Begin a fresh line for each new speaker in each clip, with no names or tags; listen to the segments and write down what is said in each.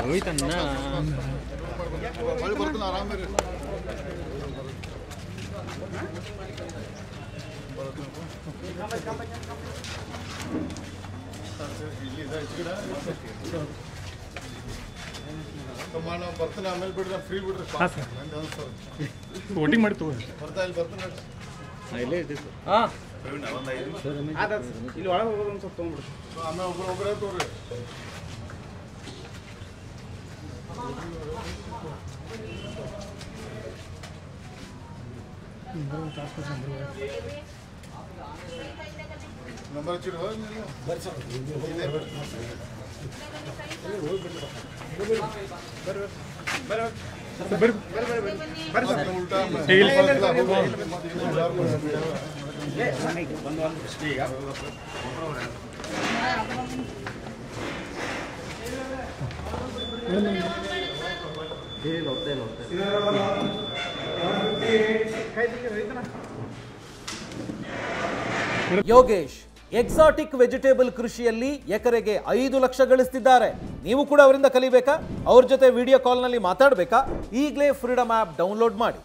ಹೋಯ್ತಣ್ಣ
ಬರ್ತಾನೆ ಆಮೇಲೆ ಬಿಡ್ರಿ ಫ್ರೀ ಬಿಡ್ರಿ
ವೋಟಿಂಗ್ ಮಾಡಿ ತಗೋ
ಬರ್ತಾ ಇಲ್ಲಿ ಬರ್ತಾನೆ
ಇಲ್ಲೇ ಇದೆ ಸರ್ ಹಾಂ
ಇಲ್ಲಿ ಒಳಗೆ ಹೋಗೋದು ಒಂದು ಸ್ವಲ್ಪ ತೊಗೊಂಡ್ಬಿಡ್ರಿ
ಆಮೇಲೆ ಒಬ್ಬರೇ ತೋರಿ ನಂಬರ್ ಹಚ್ಚಿರಿ
ಯೋಗೇಶ್ ಎಕ್ಸಾಟಿಕ್ ವೆಜಿಟೇಬಲ್ ಕೃಷಿಯಲ್ಲಿ ಎಕರೆಗೆ 5 ಲಕ್ಷ ಗಳಿಸ್ತಿದ್ದಾರೆ. ನೀವು ಕೂಡ ಅವರಿಂದ ಕಲಿಬೇಕಾ? ಅವ್ರ ಜೊತೆ ವಿಡಿಯೋ ಕಾಲ್ನಲ್ಲಿ ಮಾತಾಡಬೇಕಾ? ಈಗಲೇ ಫ್ರೀಡಮ್ ಆ್ಯಪ್ ಡೌನ್ಲೋಡ್ ಮಾಡಿ.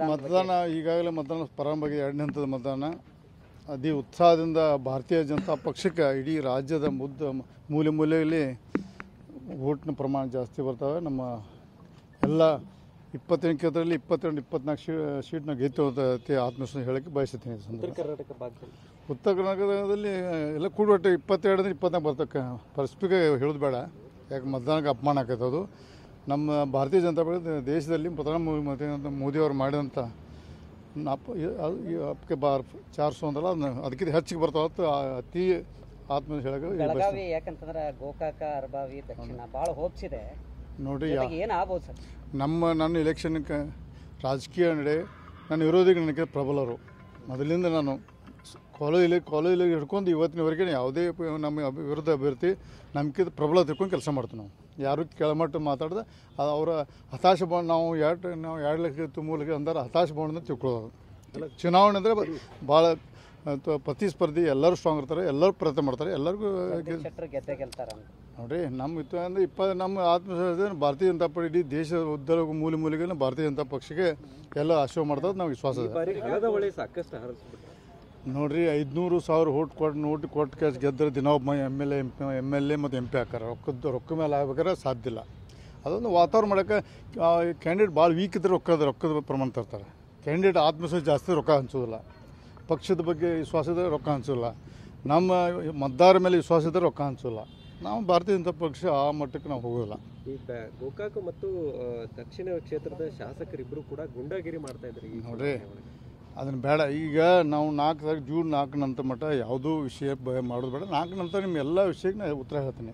ಮತದಾನ ಈಗಾಗಲೇ ಮತದಾನ ಪ್ರಾರಂಭ ಆಗಿದೆ. 2ನೇ ಹಂತದ ಮತದಾನ ಅತಿ ಉತ್ಸಾಹದಿಂದ ಭಾರತೀಯ ಜನತಾ ಪಕ್ಷಕ್ಕೆ ಇಡೀ ರಾಜ್ಯದ ಮೂಲೆ ಮೂಲೆಯಲ್ಲಿ ವೋಟ್ನ ಪ್ರಮಾಣ ಜಾಸ್ತಿ ಬರ್ತವೆ. ನಮ್ಮ ಎಲ್ಲ 28 ಕ್ಷೇತ್ರದಲ್ಲಿ 22-24 ಸೀಟ್ನ ಗೆದ್ದು ಆತ್ಮವಿಶ್ವಾಸ ಹೇಳಕ್ಕೆ ಬಯಸುತ್ತೇನೆ. ಉತ್ತರ ಕರ್ನಾಟಕದಲ್ಲಿ ಎಲ್ಲ ಕೂಡುವಟ್ಟು 22-24 ಬರ್ತಕ್ಕ ಪರಸ್ಪರ ಹೇಳೋದು ಬೇಡ, ಯಾಕೆ ಮತದಾನಕ್ಕೆ ಅಪಮಾನ ಆಕೈತೆ. ಅದು ನಮ್ಮ ಭಾರತೀಯ ಜನತಾ ಪಕ್ಷ ದೇಶದಲ್ಲಿ ಪ್ರಧಾನಮಂತ್ರಿ ಮೋದಿಯವರು ಮಾಡಿದಂಥ ಅಪ್ಕೆ ಬಾರ್ 400 ಅಂದಲ್ಲ, ಅದಕ್ಕಿಂತ ಹೆಚ್ಚಿಗೆ ಬರ್ತಾವತ್ತು ಅತಿ ಆತ್ಮವಿಶ್ವಾಸ ಹೇಳಕ್ಕೆ.
ಬೆಳಗಾವಿ ಯಾಕಂತಂದ್ರೆ ಗೋಕಾಕ ಅರ್ಬಾವಿ ದಕ್ಷಿಣ ಭಾಳ ಹೋಪ್ಸ್ ಇದೆ
ನೋಡಿ.
ಏನಾಗ್ಬೋದು ಸರ್?
ನನ್ನ ಎಲೆಕ್ಷನ್ಗೆ ರಾಜಕೀಯ ನಡೆ ನನ್ನ ವಿರೋಧಿಗಳು ನನಗೆ ಪ್ರಬಲರು. ಮೊದಲಿಂದ ನಾನು ಕಾಲೇಜಲ್ಲಿ ಹಿಡ್ಕೊಂಡು ಇವತ್ತಿನವರೆಗೆ ಯಾವುದೇ ನಮ್ಮ ವಿರುದ್ಧ ಅಭ್ಯರ್ಥಿ ನಂಬಿಕೆ ಪ್ರಬಲ ತಿಳ್ಕೊಂಡು ಕೆಲಸ ಮಾಡ್ತೀವಿ. ನಾವು ಯಾರು ಕೆಳಮಟ್ಟ ಮಾತಾಡಿದ್ರೆ ಅವರ ಹತಾಶ ಬಾಂಡ್ ನಾವು 2 ಲಕ್ಷ 3 ಲಕ್ಷ ಅಂತಾರೆ ಹತಾಶ ಬಾಂಡ್ ಅಂತ ತಿಳ್ಕೊಳ್ಳೋದು. ಚುನಾವಣೆ ಅಂದರೆ ಭಾಳ ಪ್ರತಿಸ್ಪರ್ಧಿ, ಎಲ್ಲರೂ ಸ್ಟ್ರಾಂಗ್ ಇರ್ತಾರೆ, ಎಲ್ಲರೂ ಪ್ರಯತ್ನ ಮಾಡ್ತಾರೆ, ಎಲ್ಲರಿಗೂ ನೋಡಿರಿ. ನಮ್ಮ ಆತ್ಮವಿಶ್ವಾಸ ಭಾರತೀಯ ಜನತಾ ಪಕ್ಷ ಇಡೀ ದೇಶದ ಉದ್ದರ ಮೂಲೆಗೆ ಭಾರತೀಯ ಜನತಾ ಪಕ್ಷಕ್ಕೆ ಎಲ್ಲ ಆಶೀರ್ವಾದ ಮಾಡ್ತಾರೆ. ನಮ್ಗೆ ವಿಶ್ವಾಸ ಇದೆ. ನೋಡಿರಿ, 500,000 ಕೊಟ್ಟು ಕ್ಯಾಶ್ ಗೆದ್ದರೆ ದಿನ ಒಬ್ಬ ಎಮ್ ಎಲ್ ಎ ಮತ್ತು MP ಹಾಕಾರ. ರೊಕ್ಕ ಮೇಲೆ ಆಗ್ಬೇಕಾದ್ರೆ ಸಾಧ್ಯ ಇಲ್ಲ. ಅದೊಂದು ವಾತಾವರಣ ಮಾಡೋಕ್ಕೆ ಕ್ಯಾಂಡಿಡೇಟ್ ಭಾಳ ವೀಕ್ ಇದ್ದರೆ ರೊಕ್ಕದ ಪ್ರಮಾಣ ತರ್ತಾರೆ. ಕ್ಯಾಂಡಿಡೇಟ್ ಆತ್ಮವಿಶ್ವಾಸ ಜಾಸ್ತಿ ರೊಕ್ಕ ಹಂಚೋದಿಲ್ಲ. ಪಕ್ಷದ ಬಗ್ಗೆ ವಿಶ್ವಾಸ ಇದ್ದರೆ ರೊಕ್ಕ ಹಂಚೋಲ್ಲ. ನಮ್ಮ ಮತದಾರರ ಮೇಲೆ ವಿಶ್ವಾಸ ಇದ್ದರೆ ರೊಕ್ಕ ಹಂಚೋಲ್ಲ. ನಾವು ಭಾರತೀಯ ಜನತಾ ಪಕ್ಷ ಆ ಮಟ್ಟಕ್ಕೆ ನಾವು ಹೋಗೋಲ್ಲ.
ಈ ಗೋಕಾಕ ಮತ್ತು ದಕ್ಷಿಣ ಕ್ಷೇತ್ರದ ಶಾಸಕರಿಬ್ಬರು ಕೂಡ ಗುಂಡಾಗಿರಿ ಮಾಡ್ತಾ ಇದ್ದಾರೆ.
ನೋಡ್ರಿ, ಅದನ್ನು ಬೇಡ. ಈಗ ನಾವು ಜೂನ್ 4 ನಂತರ ಮಟ್ಟ ಯಾವುದೂ ವಿಷಯ ಮಾಡೋದು ಬೇಡ. 4 ನಂತರ ನಿಮ್ಮ ಎಲ್ಲ ವಿಷಯಕ್ಕೆ ನಾನು ಉತ್ತರ ಹೇಳ್ತೀನಿ.